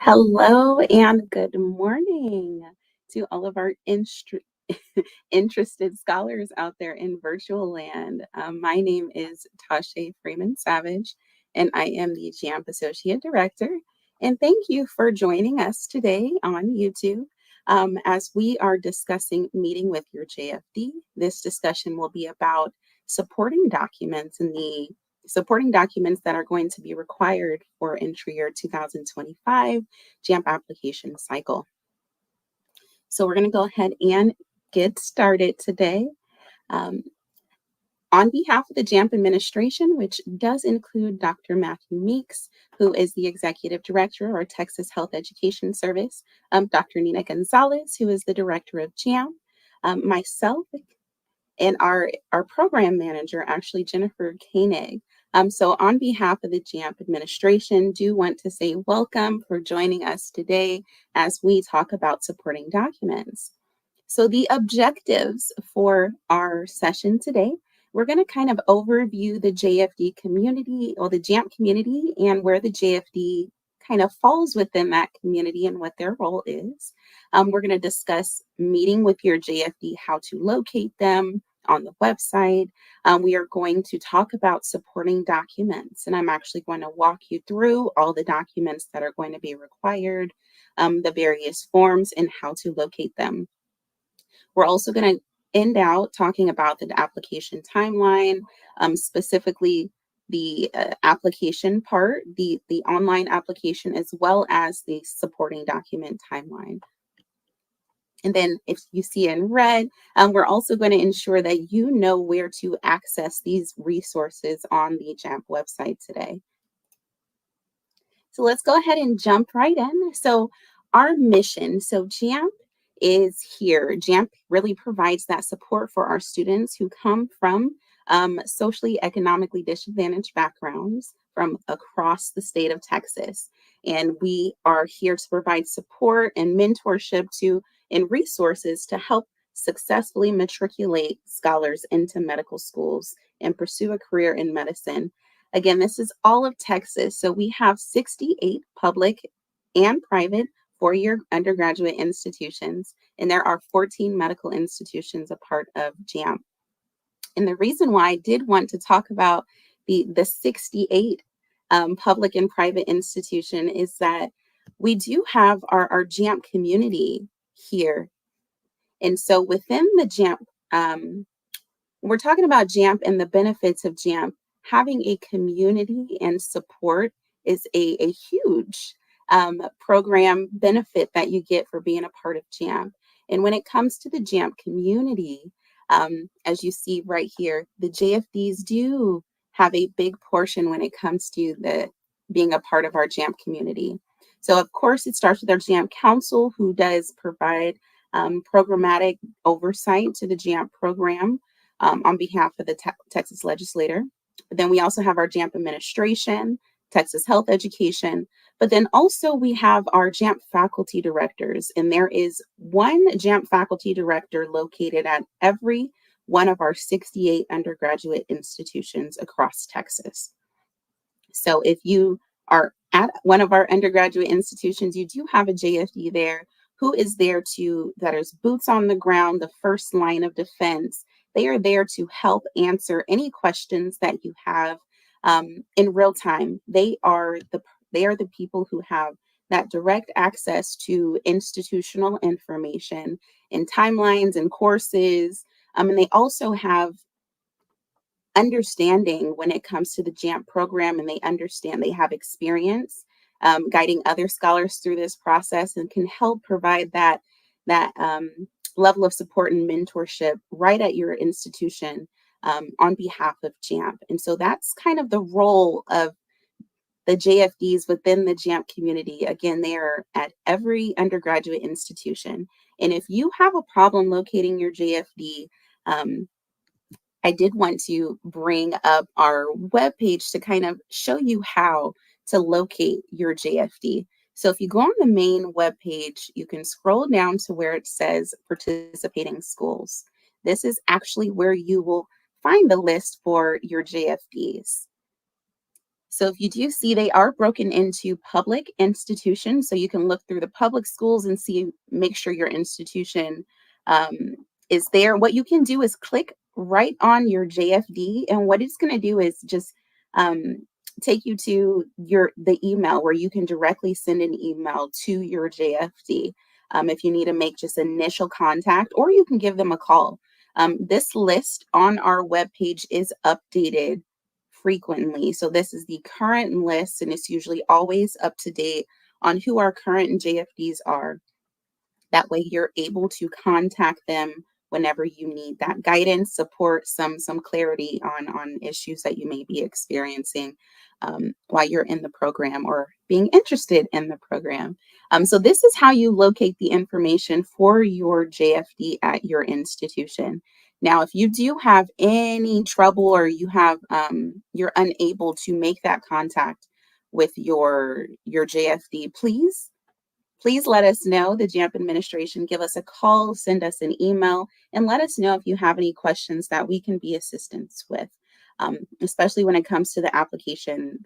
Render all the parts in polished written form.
Hello and good morning to all of our interested scholars out there in virtual land. My name is Tashae Freeman Savage, and I am the JAMP Associate Director. And thank you for joining us today on YouTube. As we are discussing meeting with your JFD, this discussion will be about supporting documents and the supporting documents that are going to be required for entry year 2025 JAMP application cycle. So we're going to go ahead and get started today. On behalf of the JAMP administration, which does include Dr. Matthew Meeks, who is the Executive Director of our Texas Health Education Service, Dr. Nina Gonzalez, who is the Director of JAMP, myself, and our program manager, actually Jennifer Koenig. So on behalf of the JAMP administration, do want to say welcome for joining us today as we talk about supporting documents. So the objectives for our session today, we're going to kind of overview the JFD community or the JAMP community and where the JFD kind of falls within that community and what their role is. We're going to discuss meeting with your JFD, how to locate them on the website. We are going to talk about supporting documents, and I'm actually going to walk you through all the documents that are going to be required, the various forms, and how to locate them. We're also going to end out talking about the application timeline, specifically the application part, the online application, as well as the supporting document timeline. And then if you see in red, we're also going to ensure that you know where to access these resources on the JAMP website today. So let's go ahead and jump right in. So our mission, so JAMP is here. JAMP really provides that support for our students who come from socially, economically disadvantaged backgrounds from across the state of Texas. And we are here to provide support and mentorship and resources to help successfully matriculate scholars into medical schools and pursue a career in medicine. Again, this is all of Texas. So we have 68 public and private four-year undergraduate institutions, and there are 14 medical institutions a part of JAMP. And the reason why I did want to talk about the 68 public and private institution is that we do have our JAMP community here. And so within the JAMP, we're talking about JAMP and the benefits of JAMP. Having a community and support is a huge program benefit that you get for being a part of JAMP. And when it comes to the JAMP community, as you see right here, the JFDs do have a big portion when it comes to being a part of our JAMP community. So of course, it starts with our JAMP Council, who does provide programmatic oversight to the JAMP program on behalf of the Texas legislator. But then we also have our JAMP administration, Texas Health Education, but then also we have our JAMP faculty directors, and there is one JAMP faculty director located at every one of our 68 undergraduate institutions across Texas. So if you are at one of our undergraduate institutions, you do have a JFD there who is there that is boots on the ground, the first line of defense. They are there to help answer any questions that you have in real time. They are the people who have that direct access to institutional information and timelines and courses. And they also have understanding when it comes to the JAMP program, and they have experience guiding other scholars through this process and can help provide that level of support and mentorship right at your institution on behalf of JAMP. And so that's kind of the role of the JFDs within the JAMP community. Again, they are at every undergraduate institution. And if you have a problem locating your JFD, I did want to bring up our webpage to kind of show you how to locate your JFD. So if you go on the main webpage, you can scroll down to where it says participating schools. This is actually where you will find the list for your JFDs. So if you do see, they are broken into public institutions. So you can look through the public schools and see, make sure your institution um, is there. What you can do is click right on your JFD, and what it's going to do is just um, take you to the email where you can directly send an email to your JFD if you need to make just initial contact, or you can give them a call. This list on our webpage is updated frequently. So this is the current list, and it's usually always up to date on who our current JFDs are. That way you're able to contact them whenever you need that guidance, support, some clarity on issues that you may be experiencing while you're in the program or being interested in the program. So this is how you locate the information for your JFD at your institution. Now, if you do have any trouble or you're unable to make that contact with your JFD, please let us know, the JAMP administration. Give us a call, send us an email, and let us know if you have any questions that we can be assistance with, especially when it comes to the application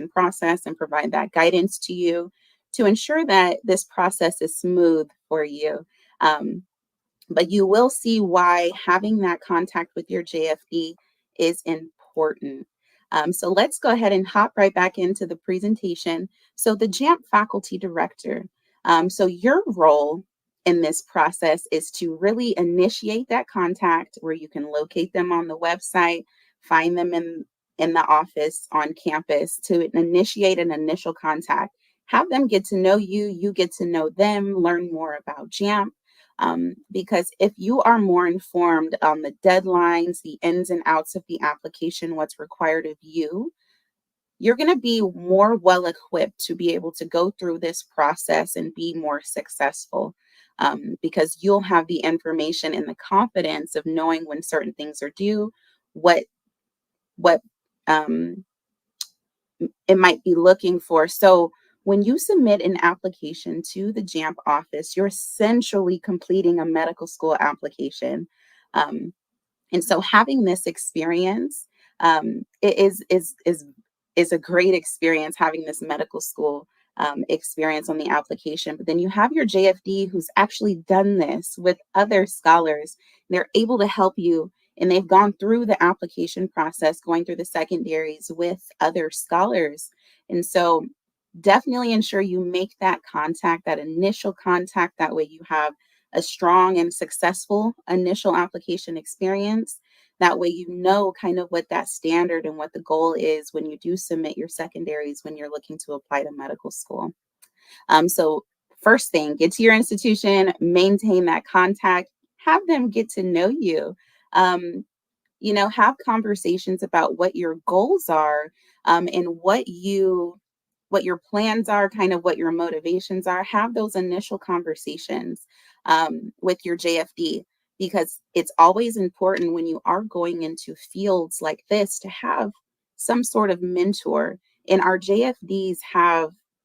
process, and provide that guidance to you to ensure that this process is smooth for you. Um, but you will see why having that contact with your JFD is important. So let's go ahead and hop right back into the presentation. So the JAMP faculty director. So your role in this process is to really initiate that contact, where you can locate them on the website, find them in the office on campus, to initiate an initial contact. Have them get to know you, you get to know them, learn more about JAMP. Because if you are more informed on the deadlines, the ins and outs of the application, what's required of you, you're going to be more well equipped to be able to go through this process and be more successful, because you'll have the information and the confidence of knowing when certain things are due, what um, it might be looking for. So when you submit an application to the JAMP office, you're essentially completing a medical school application. Um, and so having this experience, it is a great experience, having this medical school experience on the application. But then you have your JFD who's actually done this with other scholars. And they're able to help you, and they've gone through the application process, going through the secondaries with other scholars. And so definitely ensure you make that contact, that initial contact. That way you have a strong and successful initial application experience. That way you know kind of what that standard and what the goal is when you do submit your secondaries, when you're looking to apply to medical school. So first thing, get to your institution, maintain that contact, have them get to know you. Um, have conversations about what your goals are, and what your plans are, kind of what your motivations are. Have those initial conversations with your JFD, because it's always important when you are going into fields like this to have some sort of mentor. And our JFDs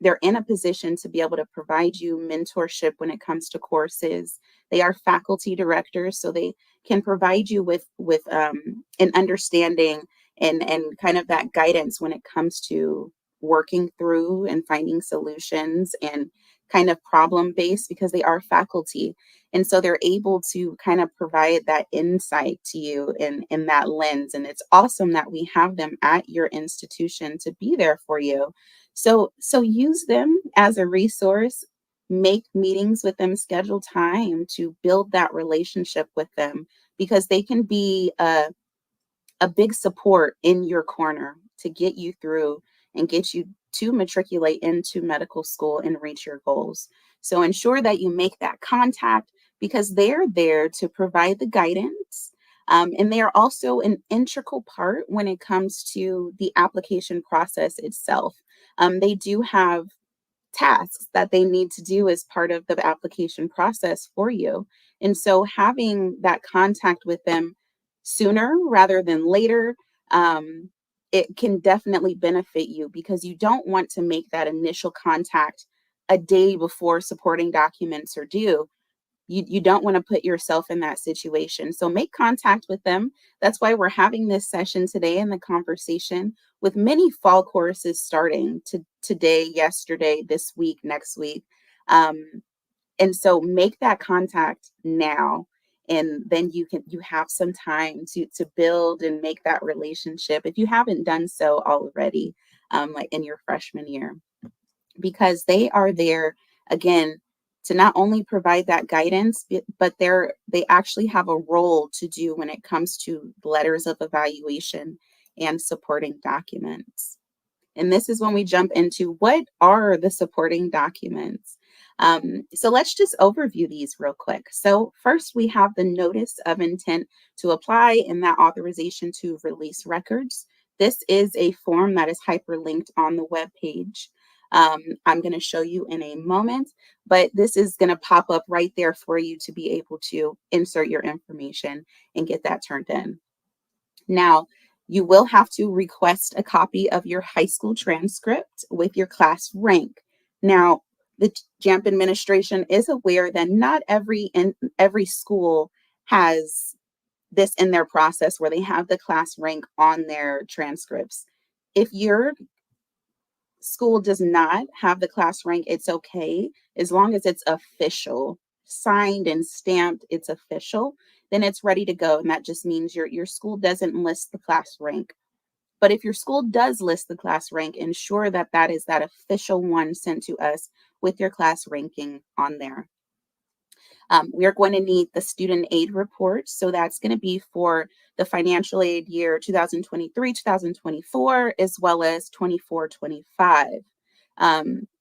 they're in a position to be able to provide you mentorship when it comes to courses. They are faculty directors, so they can provide you with an understanding and kind of that guidance when it comes to working through and finding solutions, and kind of problem based, because they are faculty. And so they're able to kind of provide that insight to you in that lens. And it's awesome that we have them at your institution to be there for you. So use them as a resource, make meetings with them, schedule time to build that relationship with them, because they can be a big support in your corner to get you through and get you to matriculate into medical school and reach your goals. So ensure that you make that contact, because they're there to provide the guidance. And they are also an integral part when it comes to the application process itself. They do have tasks that they need to do as part of the application process for you. And so having that contact with them sooner rather than later, it can definitely benefit you, because you don't want to make that initial contact a day before supporting documents are due. you don't want to put yourself in that situation. So make contact with them. That's why we're having this session today and the conversation, with many fall courses starting today, yesterday, this week, next week. And so make that contact now, and then you have some time to build and make that relationship if you haven't done so already, like in your freshman year, because they are there again to not only provide that guidance, but they actually have a role to do when it comes to letters of evaluation and supporting documents. And this is when we jump into what are the supporting documents. So let's just overview these real quick. So first, we have the notice of intent to apply and that authorization to release records. This is a form that is hyperlinked on the web page. I'm going to show you in a moment, but this is going to pop up right there for you to be able to insert your information and get that turned in. Now, you will have to request a copy of your high school transcript with your class rank. Now, the JAMP administration is aware that not every school has this in their process where they have the class rank on their transcripts. If your school does not have the class rank, it's okay, as long as it's official, signed and stamped, it's official, then it's ready to go. And that just means your school doesn't list the class rank. But if your school does list the class rank, ensure that that is that official one sent to us with your class ranking on there. We are going to need the student aid report. So that's going to be for the financial aid year 2023, 2024, as well as 24, 25.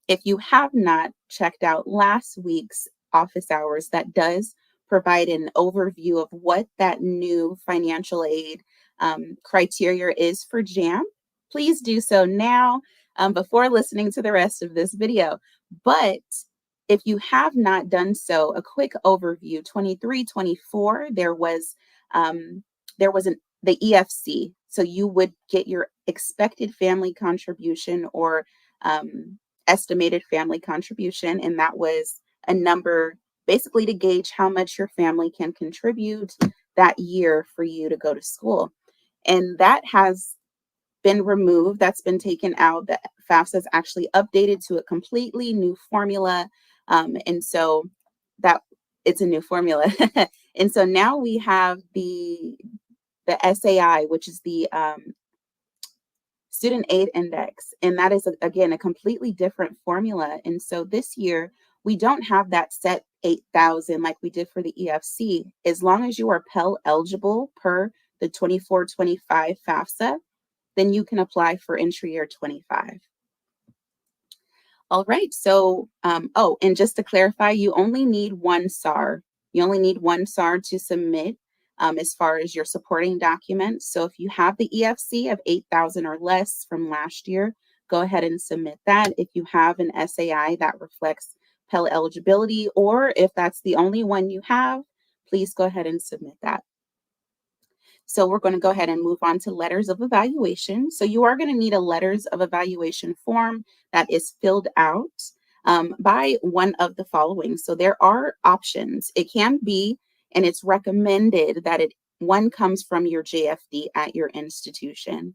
If you have not checked out last week's office hours, that does provide an overview of what that new financial aid criteria is for JAMP. Please do so now before listening to the rest of this video. But if you have not done so, a quick overview, 23, 24, there was the EFC. So you would get your expected family contribution or estimated family contribution, and that was a number basically to gauge how much your family can contribute that year for you to go to school. And that has been removed, that's been taken out. The FAFSA is actually updated to a completely new formula. And so that it's a new formula. And so now we have the SAI, which is the Student Aid Index. And that is, again, a completely different formula. And so this year, we don't have that set 8,000 like we did for the EFC. As long as you are Pell eligible per the 24-25 FAFSA, then you can apply for entry year 25. All right, so, and just to clarify, you only need one SAR. You only need one SAR to submit as far as your supporting documents. So if you have the EFC of 8,000 or less from last year, go ahead and submit that. If you have an SAI that reflects Pell eligibility, or if that's the only one you have, please go ahead and submit that. So we're going to go ahead and move on to letters of evaluation. So you are going to need a letters of evaluation form that is filled out by one of the following. So there are options. It can be, and it's recommended that one comes from your JFD at your institution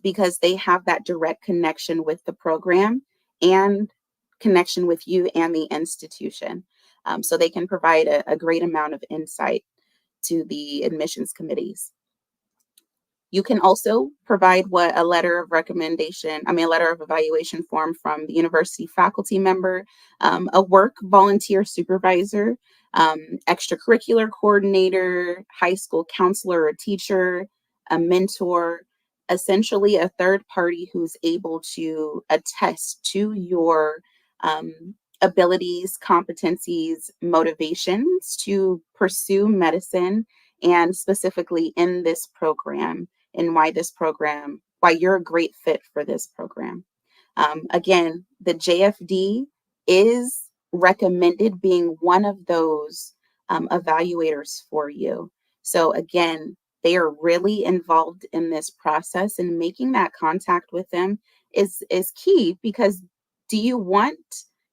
because they have that direct connection with the program and connection with you and the institution. So they can provide a great amount of insight to the admissions committees. You can also provide a letter of evaluation form from the university faculty member, a work volunteer supervisor, extracurricular coordinator, high school counselor or teacher, a mentor, essentially a third party who's able to attest to your abilities, competencies, motivations to pursue medicine, and specifically in this program, and why you're a great fit for this program. Again, the JFD is recommended being one of those evaluators for you. So again, they are really involved in this process, and making that contact with them is key, because do you want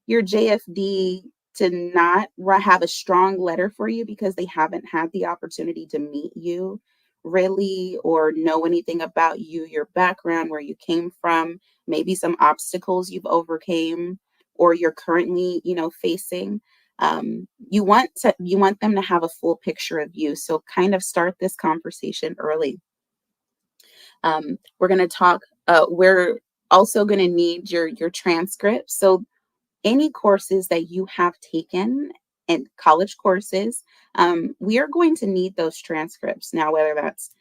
your JFD to not have a strong letter for you because they haven't had the opportunity to meet you really or know anything about you, your background, where you came from, maybe some obstacles you've overcame or you're currently, facing. You want them to have a full picture of you. So kind of start this conversation early. We're going to talk. We're also going to need your transcript. So any courses that you have taken and college courses, we are going to need those transcripts. Now, whether that's,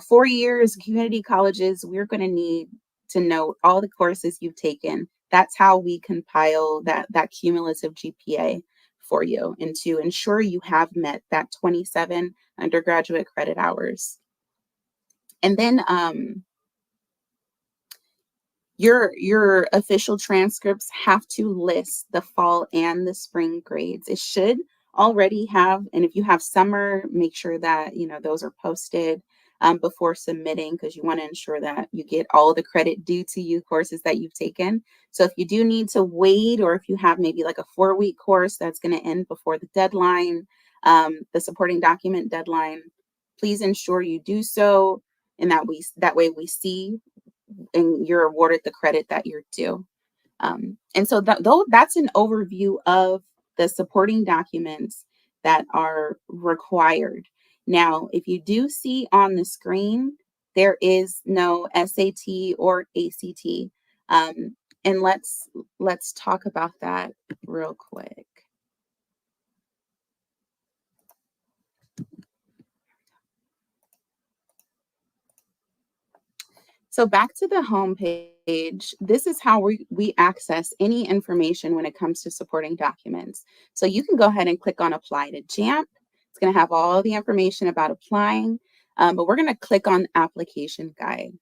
4 years, community colleges, we're going to need to know all the courses you've taken. That's how we compile that cumulative GPA for you and to ensure you have met that 27 undergraduate credit hours. And then your official transcripts have to list the fall and the spring grades. It should already have, and if you have summer, make sure that those are posted before submitting, because you want to ensure that you get all the credit due to you courses that you've taken. So if you do need to wait, or if you have maybe like a 4-week course that's going to end before the deadline, the supporting document deadline, please ensure you do so, and that way we see and you're awarded the credit that you're due. And so that's an overview of the supporting documents that are required. Now, if you do see on the screen, there is no SAT or ACT. And let's talk about that real quick. So back to the home page, this is how we access any information when it comes to supporting documents. So you can go ahead and click on Apply to JAMP. It's going to have all the information about applying, but we're going to click on Application Guide.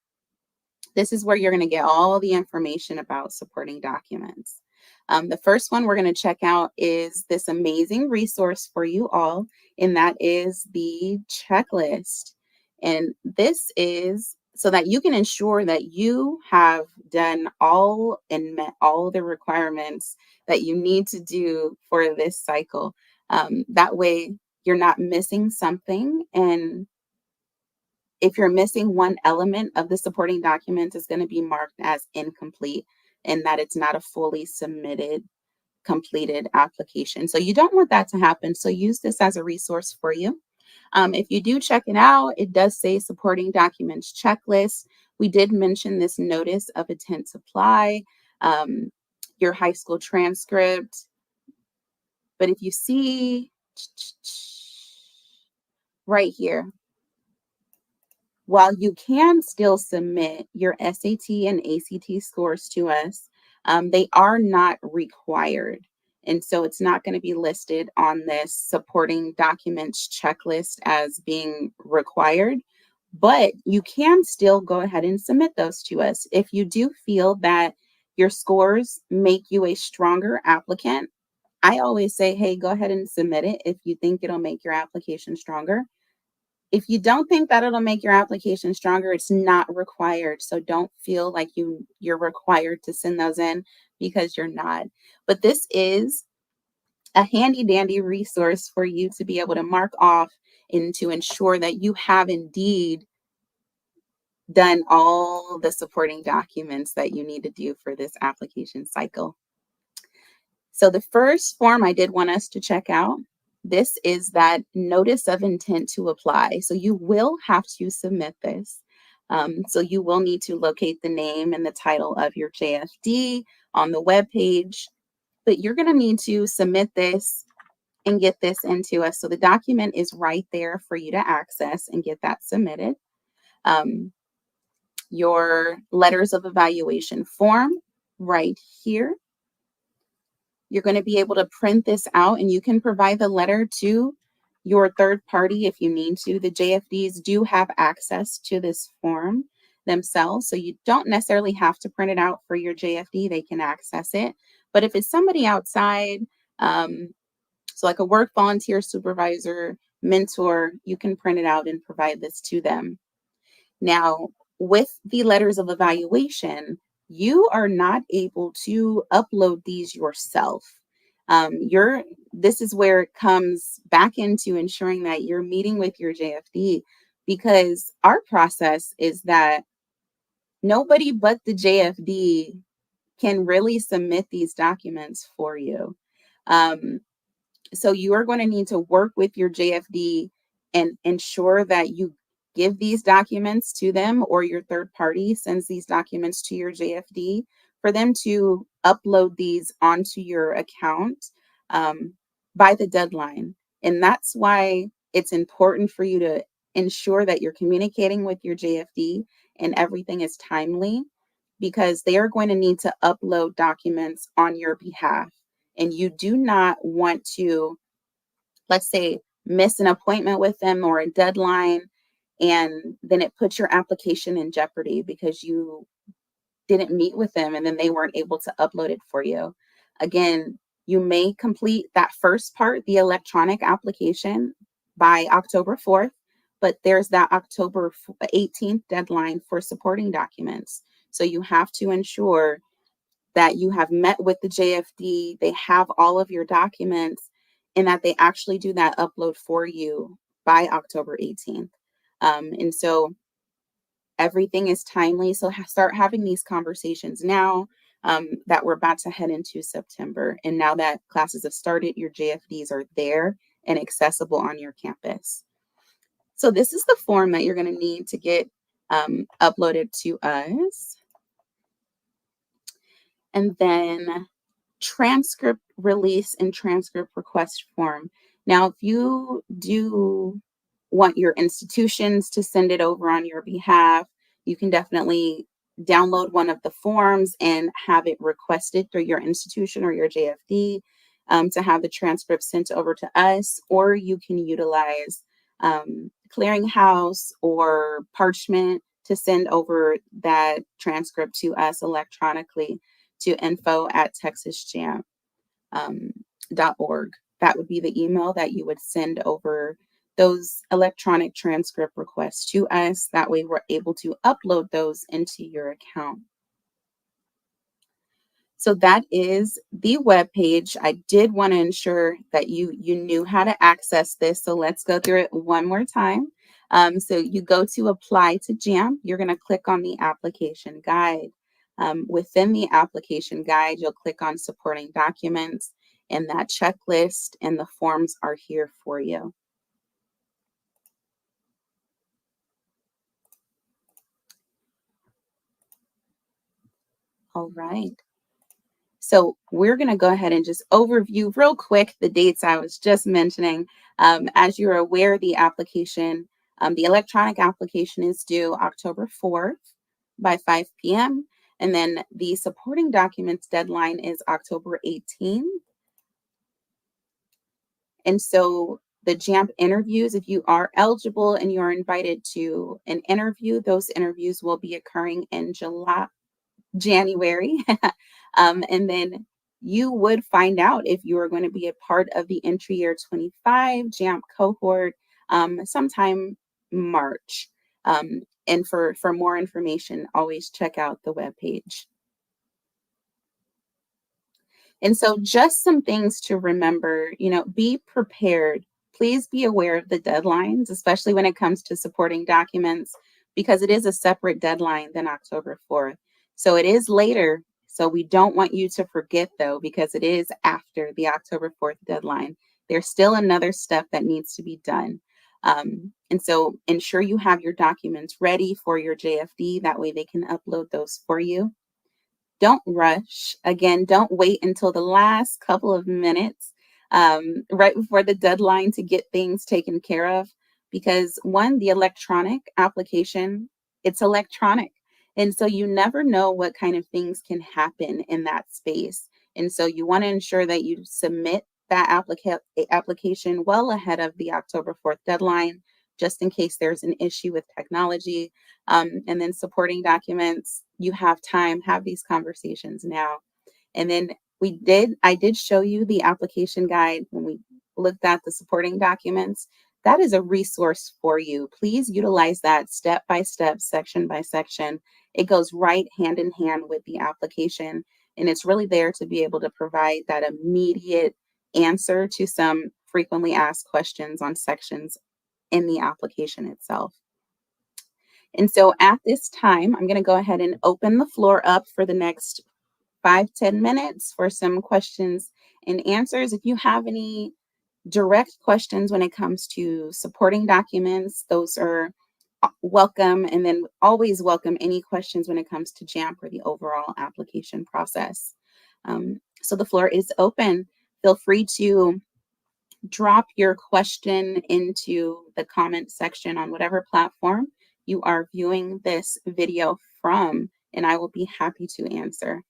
This is where you're going to get all the information about supporting documents. The first one we're going to check out is this amazing resource for you all, and that is the checklist. And this is so that you can ensure that you have done all and met all the requirements that you need to do for this cycle. That way you're not missing something, and if you're missing one element of the supporting document, it's going to be marked as incomplete and that it's not a fully submitted, completed application. So you don't want that to happen. So use this as a resource for you. If you do check it out, it does say supporting documents checklist. We did mention this notice of intent to apply, your high school transcript. But if you see right here, while you can still submit your SAT and ACT scores to us, they are not required. And so it's not going to be listed on this supporting documents checklist as being required, but you can still go ahead and submit those to us. If you do feel that your scores make you a stronger applicant, I always say, hey, go ahead and submit it if you think it'll make your application stronger. If you don't think that it'll make your application stronger, it's not required. So don't feel like you're required to send those in, because you're not. But this is a handy dandy resource for you to be able to mark off and to ensure that you have indeed done all the supporting documents that you need to do for this application cycle. So the first form I did want us to check out, this is that notice of intent to apply. So you will have to submit this. So you will need to locate the name and the title of your JFD on the web page, but you're going to need to submit this and get this into us. So the document is right there for you to access and get that submitted. Your letters of evaluation form right here. You're going to be able to print this out, and you can provide the letter to your third party if you need to. The JFDs do have access to this form themselves, so you don't necessarily have to print it out for your JFD. They can access it. But if it's somebody outside, so like a work volunteer, supervisor, mentor, you can print it out and provide this to them. Now, with the letters of evaluation, you are not able to upload these yourself. This is where it comes back into ensuring that you're meeting with your JFD, because our process is that nobody but the JFD can really submit these documents for you. Um, so you are going to need to work with your JFD and ensure that you give these documents to them, or your third party sends these documents to your JFD for them to upload these onto your account um, by the deadline. And that's why it's important for you to ensure that you're communicating with your JFD and everything is timely, because they are going to need to upload documents on your behalf. And you do not want to, let's say, miss an appointment with them or a deadline, and then it puts your application in jeopardy because you didn't meet with them and then they weren't able to upload it for you. Again, you may complete that first part, the electronic application, by October 4th, but there's that October 18th deadline for supporting documents. So you have to ensure that you have met with the JFD, they have all of your documents, and that they actually do that upload for you by October 18th. And so everything is timely. So start having these conversations now, that we're about to head into September. And now that classes have started, your JFDs are there and accessible on your campus. So this is the form that you're going to need to get uploaded to us. And then transcript release and transcript request form. Now, if you do want your institutions to send it over on your behalf, you can definitely download one of the forms and have it requested through your institution or your JFD, to have the transcript sent over to us, or you can utilize Clearinghouse or Parchment to send over that transcript to us electronically to info@texasjamp.org. That would be the email that you would send over those electronic transcript requests to us. That way we're able to upload those into your account. So that is the web page. I did want to ensure that you knew how to access this. So let's go through it one more time. So you go to apply to JAMP. You're going to click on the application guide. Within the application guide, you'll click on supporting documents, and that checklist and the forms are here for you. All right. So we're going to go ahead and just overview real quick the dates I was just mentioning. As you're aware, the electronic application is due October 4th by 5 p.m. And then the supporting documents deadline is October 18th. And so the JAMP interviews, if you are eligible and you're invited to an interview, those interviews will be occurring in January. And then you would find out if you are going to be a part of the entry year 25 JAMP cohort sometime March. And for more information, always check out the webpage. And so just some things to remember, be prepared. Please be aware of the deadlines, especially when it comes to supporting documents, because it is a separate deadline than October 4th. So it is later. So we don't want you to forget, though, because it is after the October 4th deadline. There's still another step that needs to be done. And so ensure you have your documents ready for your JFD. That way they can upload those for you. Don't rush. Again, don't wait until the last couple of minutes, right before the deadline, to get things taken care of. Because one, the electronic application, it's electronic. And so you never know what kind of things can happen in that space. And so you want to ensure that you submit that application well ahead of the October 4th deadline, just in case there's an issue with technology. And then supporting documents, you have time, have these conversations now. And then I did show you the application guide when we looked at the supporting documents. That is a resource for you. Please utilize that step by step, section by section. It goes right hand in hand with the application. And it's really there to be able to provide that immediate answer to some frequently asked questions on sections in the application itself. And so at this time, I'm going to go ahead and open the floor up for the next 5-10 minutes for some questions and answers. If you have any direct questions when it comes to supporting documents, those are welcome. And then always welcome any questions when it comes to JAMP or the overall application process. So the floor is open. Feel free to drop your question into the comment section on whatever platform you are viewing this video from, and I will be happy to answer.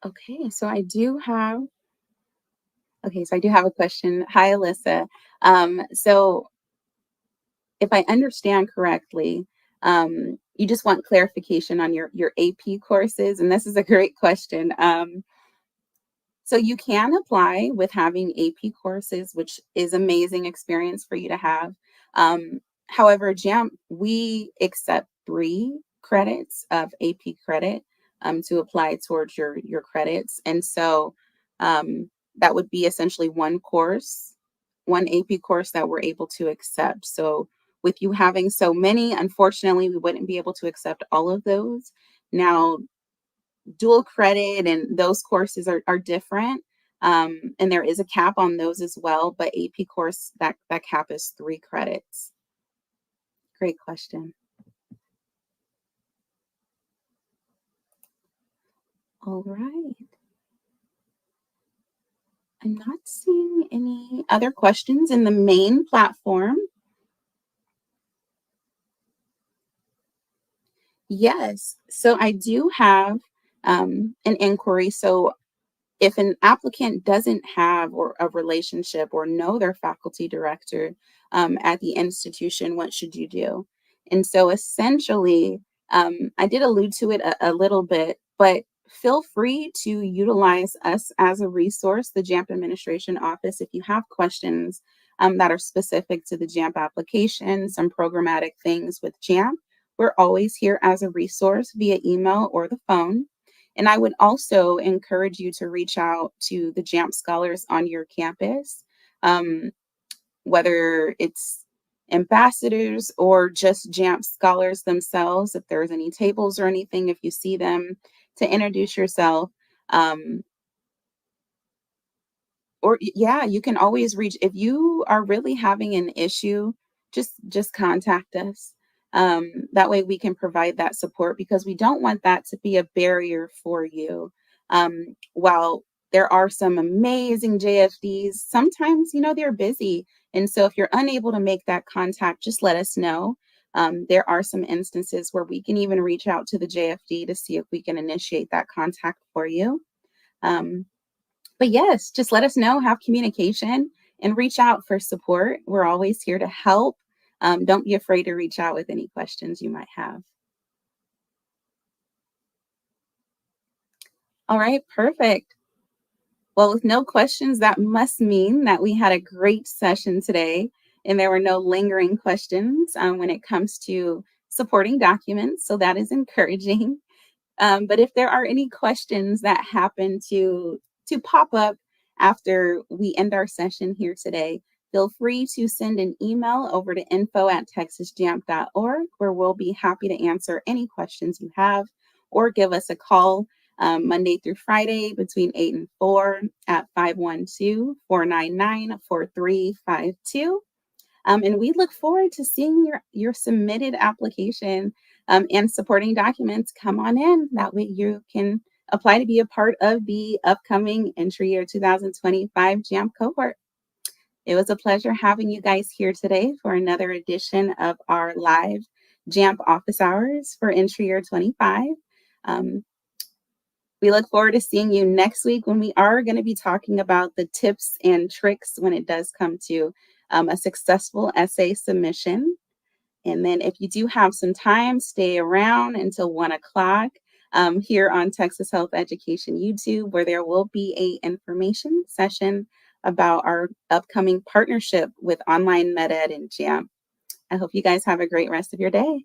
Okay, so I do have a question. Hi, Alyssa. So if I understand correctly, you just want clarification on your AP courses, and this is a great question. So you can apply with having AP courses, which is amazing experience for you to have. However, JAMP, we accept 3 credits of AP credit to apply towards your credits. And so that would be essentially one course, one AP course that we're able to accept. So with you having so many, unfortunately, we wouldn't be able to accept all of those. Now, dual credit and those courses are different. And there is a cap on those as well, but AP course, that cap is 3 credits. Great question. All right. I'm not seeing any other questions in the main platform. Yes, so I do have an inquiry. So if an applicant doesn't have or a relationship or know their faculty director at the institution, what should you do? And so essentially, I did allude to it a little bit, but feel free to utilize us as a resource, the JAMP Administration Office, if you have questions that are specific to the JAMP application, some programmatic things with JAMP. We're always here as a resource via email or the phone. And I would also encourage you to reach out to the JAMP scholars on your campus, um, whether it's ambassadors or just JAMP scholars themselves. If there's any tables or anything, if you see them, to introduce yourself. Um, or yeah, you can always reach if you are really having an issue, just contact us. That way we can provide that support because we don't want that to be a barrier for you. While there are some amazing JFDs, sometimes they're busy. And so if you're unable to make that contact, just let us know. There are some instances where we can even reach out to the JFD to see if we can initiate that contact for you. Um, but yes, just let us know, have communication, and reach out for support. We're always here to help. Don't be afraid to reach out with any questions you might have. All right, perfect. Well, with no questions, that must mean that we had a great session today and there were no lingering questions when it comes to supporting documents. So that is encouraging. But if there are any questions that happen to pop up after we end our session here today, feel free to send an email over to info@texasjamp.org, where we'll be happy to answer any questions you have, or give us a call Monday through Friday between 8 and 4 at 512-499-4352. And we look forward to seeing your submitted application and supporting documents come on in. That way you can apply to be a part of the upcoming entry year 2025 JAMP cohort. It was a pleasure having you guys here today for another edition of our live JAMP office hours for entry year 25. Um, We look forward to seeing you next week when we are going to be talking about the tips and tricks when it does come to a successful essay submission. And then if you do have some time, stay around until 1 o'clock here on Texas Health Education YouTube, where there will be a information session about our upcoming partnership with online Med-Ed and JAMP. I hope you guys have a great rest of your day.